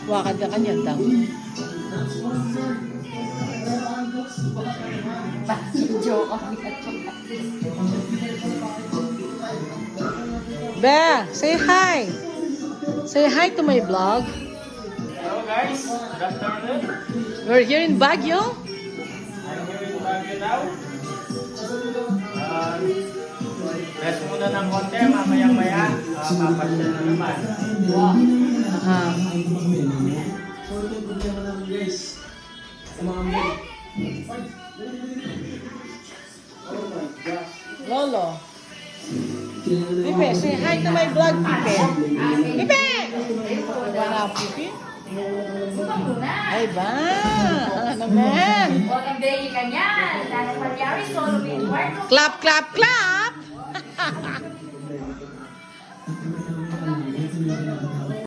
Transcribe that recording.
Wakad ka kanya daw. Joke. Be, say hi. Say hi to my vlog. Hello guys, good afternoon. We're here in Baguio. I'm here in Baguio now. Rest muna ng konti, mamaya-maya, papasyal na naman. Lolo. Pipe, say hi to my vlog, Pipe. Pipe! Wala, Pipe? Ay ba? Ano naman? Huwag ang baby ka niyan. Dahil palyari, solo may kwarto. Clap, clap, clap!